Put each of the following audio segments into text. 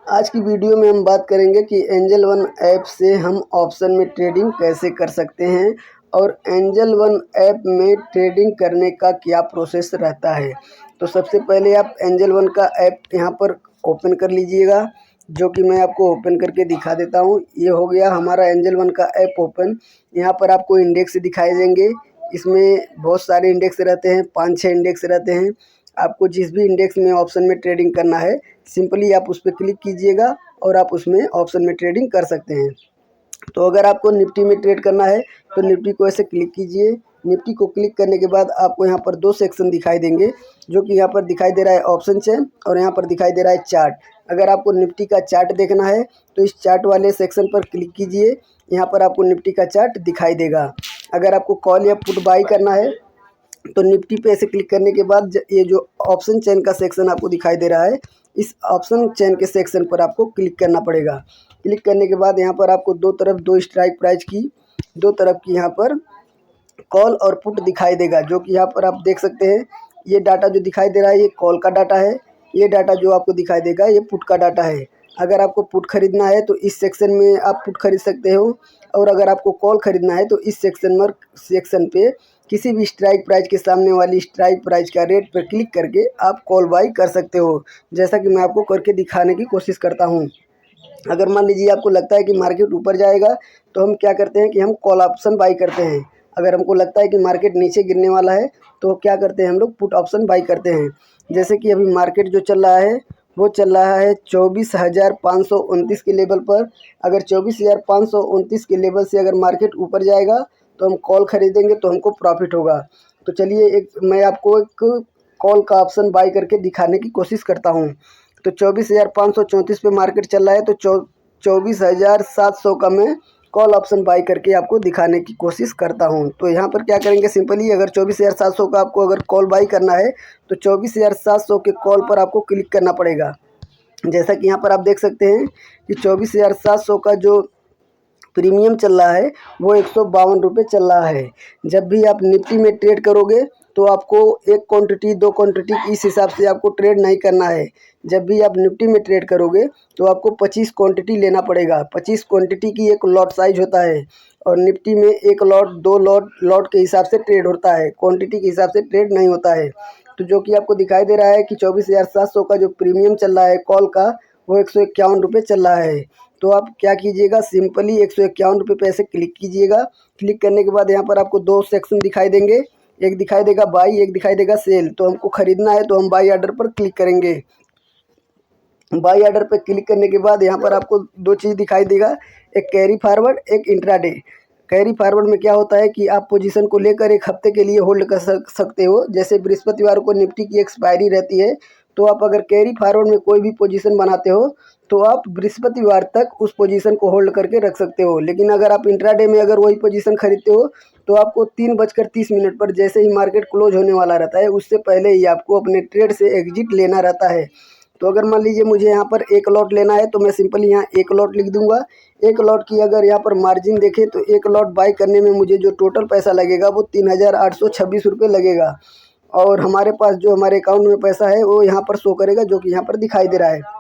आज की वीडियो में हम बात करेंगे कि एंजल वन ऐप से हम ऑप्शन में ट्रेडिंग कैसे कर सकते हैं और एंजल वन ऐप में ट्रेडिंग करने का क्या प्रोसेस रहता है। तो सबसे पहले आप एंजल वन का ऐप यहाँ पर ओपन कर लीजिएगा, जो कि मैं आपको ओपन करके दिखा देता हूँ। ये हो गया हमारा एंजल वन का ऐप ओपन। यहाँ पर आपको इंडेक्स दिखाई देंगे। इसमें बहुत सारे इंडेक्स रहते हैं, 5-6 इंडेक्स रहते हैं। आपको जिस भी इंडेक्स में ऑप्शन में ट्रेडिंग करना है, सिंपली आप उस पर क्लिक कीजिएगा और आप उसमें ऑप्शन में ट्रेडिंग कर सकते हैं। तो अगर आपको निफ्टी में ट्रेड करना है तो निफ्टी को ऐसे क्लिक कीजिए। निफ्टी को क्लिक करने के बाद आपको यहाँ पर 2 सेक्शन दिखाई देंगे, जो कि यहाँ पर दिखाई दे रहा है ऑप्शन चेन और यहाँ पर दिखाई दे रहा है चार्ट। अगर आपको निफ्टी का चार्ट देखना है तो इस चार्ट वाले सेक्शन पर क्लिक कीजिए। यहाँ पर आपको निफ्टी का चार्ट दिखाई देगा। अगर आपको कॉल या पुट बाई करना है तो निफ्टी पे ऐसे क्लिक करने के बाद ये जो ऑप्शन चेन का सेक्शन आपको दिखाई दे रहा है, इस ऑप्शन चेन के सेक्शन पर आपको क्लिक करना पड़ेगा। क्लिक करने के बाद यहाँ पर आपको दो तरफ 2 स्ट्राइक प्राइस की, दो तरफ की यहाँ पर कॉल और पुट दिखाई देगा, जो कि यहाँ पर आप देख सकते हैं। ये डाटा जो दिखाई दे रहा है ये कॉल का डाटा है, ये डाटा जो आपको दिखाई देगा ये पुट का डाटा है। अगर आपको पुट खरीदना है तो इस सेक्शन में आप पुट खरीद सकते हो, और अगर आपको कॉल खरीदना है तो इस सेक्शन पे किसी भी स्ट्राइक प्राइस के सामने वाली स्ट्राइक प्राइस का रेट पर क्लिक करके आप कॉल बाई कर सकते हो, जैसा कि मैं आपको करके दिखाने की कोशिश करता हूँ। अगर मान लीजिए आपको लगता है कि मार्केट ऊपर जाएगा तो हम क्या करते हैं कि हम कॉल ऑप्शन बाई करते हैं। अगर हमको लगता है कि मार्केट नीचे गिरने वाला है तो क्या करते हैं, हम लोग पुट ऑप्शन बाई करते हैं। जैसे कि अभी मार्केट जो चल रहा है वो चल रहा है 24,529 के लेवल पर। अगर 24,529 के लेवल से अगर मार्केट ऊपर जाएगा तो हम कॉल खरीदेंगे तो हमको प्रॉफिट होगा। तो चलिए मैं आपको एक कॉल का ऑप्शन बाई करके दिखाने की कोशिश करता हूँ। तो 24,534 पे मार्केट चल रहा है, तो 24,700 का मैं कॉल ऑप्शन बाई करके आपको दिखाने की कोशिश करता हूं। तो यहाँ पर क्या करेंगे, सिंपली अगर 24,700 का आपको अगर कॉल बाई करना है तो 24,700 के कॉल पर आपको क्लिक करना पड़ेगा। जैसा कि यहाँ पर आप देख सकते हैं कि 24,700 का जो प्रीमियम चल रहा है वो 152 रुपये चल रहा है। जब भी आप निफ्टी में ट्रेड करोगे तो आपको 1 क्वांटिटी 2 क्वांटिटी इस हिसाब से आपको ट्रेड नहीं करना है। जब भी आप निफ्टी में ट्रेड करोगे तो आपको 25 क्वांटिटी लेना पड़ेगा। 25 क्वांटिटी की एक लॉट साइज होता है, और निफ्टी में 1 लॉट 2 लॉट के हिसाब से ट्रेड होता है, क्वांटिटी के हिसाब से ट्रेड नहीं होता है। तो जो कि आपको दिखाई दे रहा है कि 24,700 का जो प्रीमियम चल रहा है कॉल का वो 151 रुपये चल रहा है। तो आप क्या कीजिएगा, सिंपली 151 रुपये पे ऐसे क्लिक कीजिएगा। क्लिक करने के बाद यहाँ पर आपको 2 सेक्शन दिखाई देंगे, एक दिखाई देगा बाई, एक दिखाई देगा सेल। तो हमको ख़रीदना है तो हम बाई ऑर्डर पर क्लिक करेंगे। बाई ऑर्डर पर क्लिक करने के बाद यहाँ पर आपको 2 चीज़ दिखाई देगा, एक कैरी फॉरवर्ड, एक इंट्राडे। कैरी फॉरवर्ड में क्या होता है कि आप पोजीशन को लेकर 1 हफ्ते के लिए होल्ड कर सकते हो। जैसे बृहस्पतिवार को निफ्टी की एक्सपायरी रहती है, तो आप अगर कैरी फॉरवर्ड में कोई भी पोजीशन बनाते हो तो आप बृहस्पतिवार तक उस पोजीशन को होल्ड करके रख सकते हो। लेकिन अगर आप इंट्राडे में अगर वही पोजीशन खरीदते हो तो आपको 3:30 पर जैसे ही मार्केट क्लोज होने वाला रहता है उससे पहले ही आपको अपने ट्रेड से एग्जिट लेना रहता है। तो अगर मान लीजिए मुझे यहाँ पर 1 लॉट लेना है तो मैं सिंपली यहाँ 1 लॉट लिख दूंगा। 1 लॉट की अगर यहाँ पर मार्जिन देखें तो 1 लॉट बाई करने में मुझे जो टोटल पैसा लगेगा वो 3,826 रुपये लगेगा, और हमारे पास जो हमारे अकाउंट में पैसा है वो यहाँ पर शो करेगा, जो कि यहाँ पर दिखाई दे रहा है।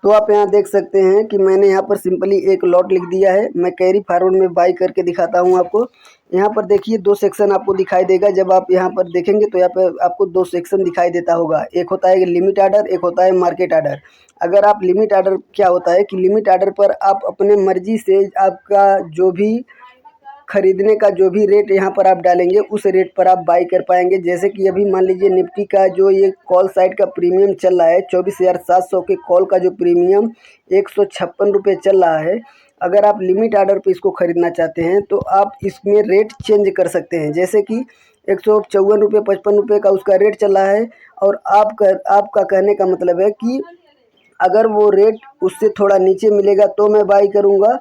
तो आप यहाँ देख सकते हैं कि मैंने यहाँ पर सिंपली 1 लॉट लिख दिया है। मैं कैरी फॉरवर्ड में बाई करके दिखाता हूँ आपको। यहाँ पर देखिए 2 सेक्शन आपको दिखाई देगा। जब आप यहाँ पर देखेंगे तो यहाँ पर आपको 2 सेक्शन दिखाई देता होगा, एक होता है लिमिट आर्डर, एक होता है मार्केट आर्डर। अगर आप लिमिट आर्डर, क्या होता है कि लिमिट आर्डर पर आप अपने मर्जी से आपका जो भी खरीदने का जो भी रेट यहाँ पर आप डालेंगे उस रेट पर आप बाई कर पाएंगे। जैसे कि अभी मान लीजिए निफ्टी का जो ये कॉल साइड का प्रीमियम चल रहा है 24,700 के कॉल का जो प्रीमियम 156 रुपये चल रहा है। अगर आप लिमिट आर्डर पे इसको ख़रीदना चाहते हैं तो आप इसमें रेट चेंज कर सकते हैं। जैसे कि 154 रुपये 55 रुपये का उसका रेट चल रहा है, और आपका कहने का मतलब है कि अगर वो रेट उससे थोड़ा नीचे मिलेगा तो मैं बाई करूँगा,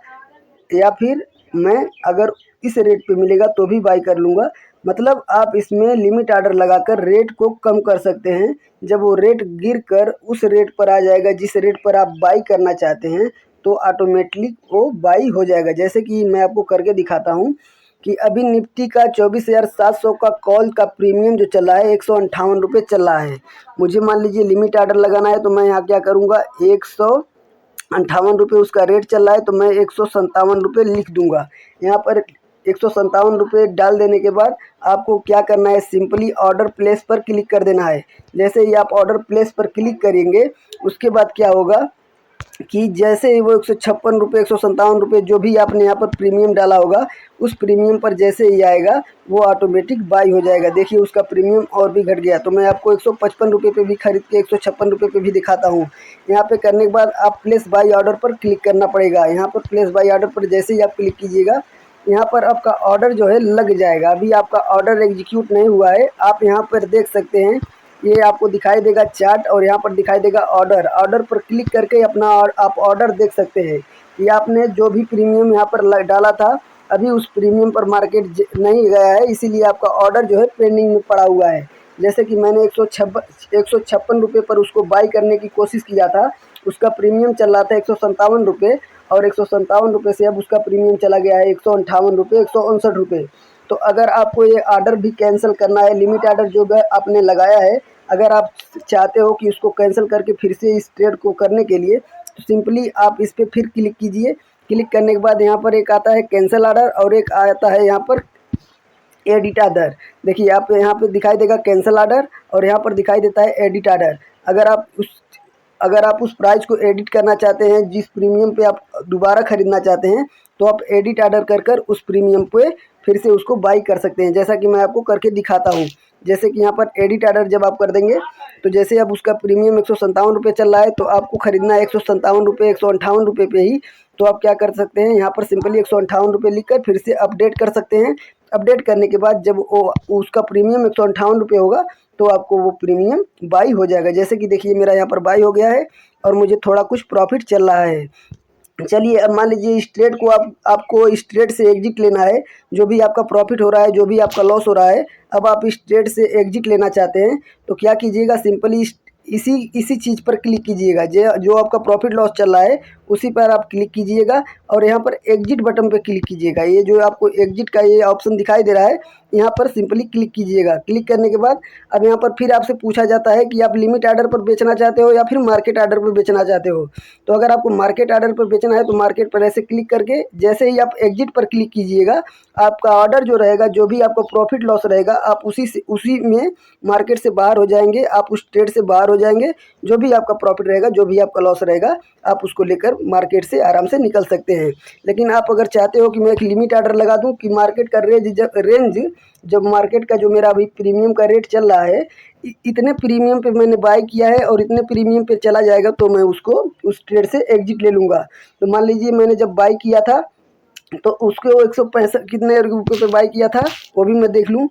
या फिर मैं अगर इस रेट पे मिलेगा तो भी बाई कर लूँगा। मतलब आप इसमें लिमिट आर्डर लगाकर रेट को कम कर सकते हैं। जब वो रेट गिर कर उस रेट पर आ जाएगा जिस रेट पर आप बाई करना चाहते हैं तो ऑटोमेटिकली वो बाई हो जाएगा। जैसे कि मैं आपको करके दिखाता हूँ। कि अभी निफ्टी का 24,700 का कॉल का प्रीमियम जो चला है 158 रुपये चल रहा है। मुझे मान लीजिए लिमिट आर्डर लगाना है तो मैं यहाँ क्या करूँगा, 158 रुपये उसका रेट चल रहा है तो मैं 157 रुपये लिख दूँगा। यहाँ पर 157 रुपये डाल देने के बाद आपको क्या करना है, सिंपली ऑर्डर प्लेस पर क्लिक कर देना है। जैसे ही आप ऑर्डर प्लेस पर क्लिक करेंगे उसके बाद क्या होगा कि जैसे ही वो 156 रुपये 157 रुपये जो भी आपने यहाँ पर प्रीमियम डाला होगा उस प्रीमियम पर जैसे ही आएगा वो ऑटोमेटिक बाई हो जाएगा। देखिए उसका प्रीमियम और भी घट गया। तो मैं आपको 155 रुपये पे भी खरीद के 156 रुपये पे भी दिखाता हूँ। यहाँ पे करने के बाद आप प्लेस बाई ऑर्डर पर क्लिक करना पड़ेगा। यहाँ पर प्लेस बाई ऑर्डर पर जैसे ही आप क्लिक कीजिएगा यहाँ पर आपका ऑर्डर जो है लग जाएगा। अभी आपका ऑर्डर एग्जीक्यूट नहीं हुआ है। आप यहाँ पर देख सकते हैं, ये आपको दिखाई देगा चार्ट और यहाँ पर दिखाई देगा ऑर्डर। ऑर्डर पर क्लिक करके अपना आप ऑर्डर देख सकते हैं कि आपने जो भी प्रीमियम यहाँ पर डाला था अभी उस प्रीमियम पर मार्केट नहीं गया है, इसीलिए आपका ऑर्डर जो है पेंडिंग में पड़ा हुआ है। जैसे कि मैंने 156 रुपये पर उसको बाई करने की कोशिश किया था, उसका प्रीमियम चल रहा था 157 रुपये और 157 रुपये से अब उसका प्रीमियम चला गया है 158 रुपये 159 रुपये। तो अगर आपको ये ऑर्डर भी कैंसिल करना है, लिमिट ऑर्डर जो आपने लगाया है, अगर आप चाहते हो कि उसको कैंसिल करके फिर से इस ट्रेड को करने के लिए तो सिंपली आप इस पर फिर क्लिक कीजिए। क्लिक करने के बाद यहाँ पर एक आता है कैंसिल ऑर्डर और एक आता है यहाँ पर एडिट ऑर्डर। देखिए आप यहाँ पे दिखाई देगा कैंसिल ऑर्डर और यहाँ पर दिखाई देता है एडिट ऑर्डर। अगर आप उस प्राइस को एडिट करना चाहते हैं, जिस प्रीमियम पे आप दोबारा ख़रीदना चाहते हैं, तो आप एडिट ऑर्डर कर उस प्रीमियम पे फिर से उसको बाई कर सकते हैं। जैसा कि मैं आपको करके दिखाता हूँ। जैसे कि यहाँ पर एडिट ऑर्डर जब आप कर देंगे तो जैसे अब उसका प्रीमियम 157 रुपये चल रहा है तो आपको ख़रीदना है 157 रुपये 158 रुपये पे ही। तो आप क्या कर सकते हैं, यहाँ पर सिंपली 158 रुपये लिख कर फिर से अपडेट कर सकते हैं। अपडेट करने के बाद जब वो उसका प्रीमियम 158 रुपये होगा तो आपको वो प्रीमियम बाई हो जाएगा। जैसे कि देखिए मेरा यहाँ पर बाई हो गया है और मुझे थोड़ा कुछ प्रॉफिट चल रहा है। चलिए अब मान लीजिए इस ट्रेड को आपको इस ट्रेड से एग्जिट लेना है। जो भी आपका प्रॉफिट हो रहा है, जो भी आपका लॉस हो रहा है, अब आप इस ट्रेड से एग्जिट लेना चाहते हैं तो क्या कीजिएगा, सिंपली इसी चीज़ पर क्लिक कीजिएगा। जो आपका प्रॉफिट लॉस चल रहा है उसी पर आप क्लिक कीजिएगा और यहाँ पर एग्जिट बटन पर क्लिक कीजिएगा। ये जो आपको एग्जिट का ये ऑप्शन दिखाई दे रहा है यहाँ पर सिंपली क्लिक कीजिएगा। क्लिक करने के बाद अब यहाँ पर फिर आपसे पूछा जाता है कि आप लिमिट आर्डर पर बेचना चाहते हो या फिर मार्केट आर्डर पर बेचना चाहते हो। तो अगर आपको मार्केट आर्डर पर बेचना है तो मार्केट पर ऐसे क्लिक करके जैसे ही आप एग्जिट पर क्लिक कीजिएगा, आपका ऑर्डर जो रहेगा, जो भी आपका प्रॉफिट लॉस रहेगा, आप उसी में मार्केट से बाहर हो जाएंगे, आप उस ट्रेड से बाहर हो जाएंगे। जो भी आपका प्रॉफिट रहेगा, जो भी आपका लॉस रहेगा, आप उसको लेकर मार्केट से आराम से निकल सकते हैं। लेकिन आप अगर चाहते हो कि मैं एक लिमिट आर्डर लगा दूं कि मार्केट का रेंज जब मार्केट का जो मेरा अभी प्रीमियम का रेट चल रहा है, इतने प्रीमियम पे मैंने बाय किया है और इतने प्रीमियम पे चला जाएगा तो मैं उसको उस ट्रेड से एग्जिट ले लूँगा। तो मान लीजिए मैंने जब बाय किया था तो उसको 165 कितने रुपये पे बाय किया था वो भी मैं देख लूँ।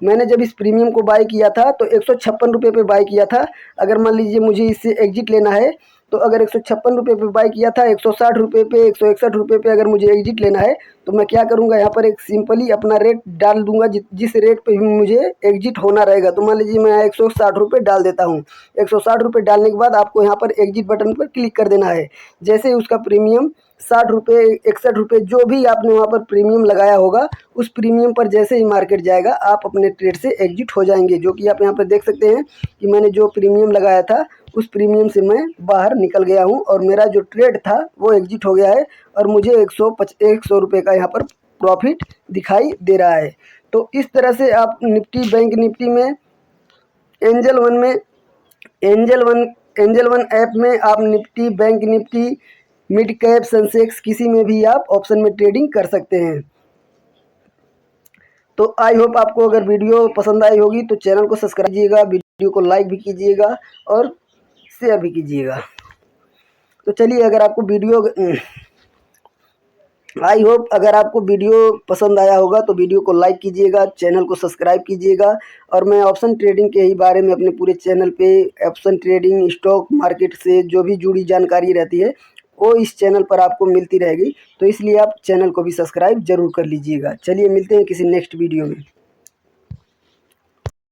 मैंने जब इस प्रीमियम को बाय किया था तो 156 रुपये पे बाय किया था। अगर मान लीजिए मुझे इससे एग्जिट लेना है तो अगर 156 रुपये पे बाय किया था, 160 रुपये पे 161 रुपये पे अगर मुझे एग्जिट लेना है तो मैं क्या करूंगा, यहाँ पर एक सिंपली अपना रेट डाल दूंगा जिस रेट पे भी मुझे एग्जिट होना रहेगा। तो मान लीजिए मैं 160 रुपये डाल देता हूँ। 160 रुपये डालने के बाद आपको यहाँ पर एग्जिट बटन पर क्लिक कर देना है। जैसे ही उसका प्रीमियम 60 रुपये 61 रुपये जो भी आपने वहाँ पर प्रीमियम लगाया होगा उस प्रीमियम पर जैसे ही मार्केट जाएगा आप अपने ट्रेड से एग्जिट हो जाएंगे। जो कि आप यहाँ पर देख सकते हैं कि मैंने जो प्रीमियम लगाया था उस प्रीमियम से मैं बाहर निकल गया हूँ और मेरा जो ट्रेड था वो एग्जिट हो गया है और मुझे 100 रुपये का यहाँ पर प्रॉफिट दिखाई दे रहा है। तो इस तरह से आप निफ्टी बैंक निफ्टी में एंजल वन ऐप में आप Nifty bank Nifty mid cap Sensex किसी में भी आप ऑप्शन में ट्रेडिंग कर सकते हैं। तो आई होप आपको अगर वीडियो पसंद आई होगी तो चैनल को सब्सक्राइब कीजिएगा, वीडियो को लाइक भी कीजिएगा और शेयर भी कीजिएगा। तो चलिए अगर आपको वीडियो पसंद आया होगा तो वीडियो को लाइक कीजिएगा, चैनल को सब्सक्राइब कीजिएगा। और मैं ऑप्शन ट्रेडिंग के ही बारे में अपने पूरे चैनल पे ऑप्शन ट्रेडिंग, स्टॉक मार्केट से जो भी जुड़ी जानकारी रहती है वो इस चैनल पर आपको मिलती रहेगी। तो इसलिए आप चैनल को भी सब्सक्राइब जरूर कर लीजिएगा। चलिए मिलते हैं किसी नेक्स्ट वीडियो में।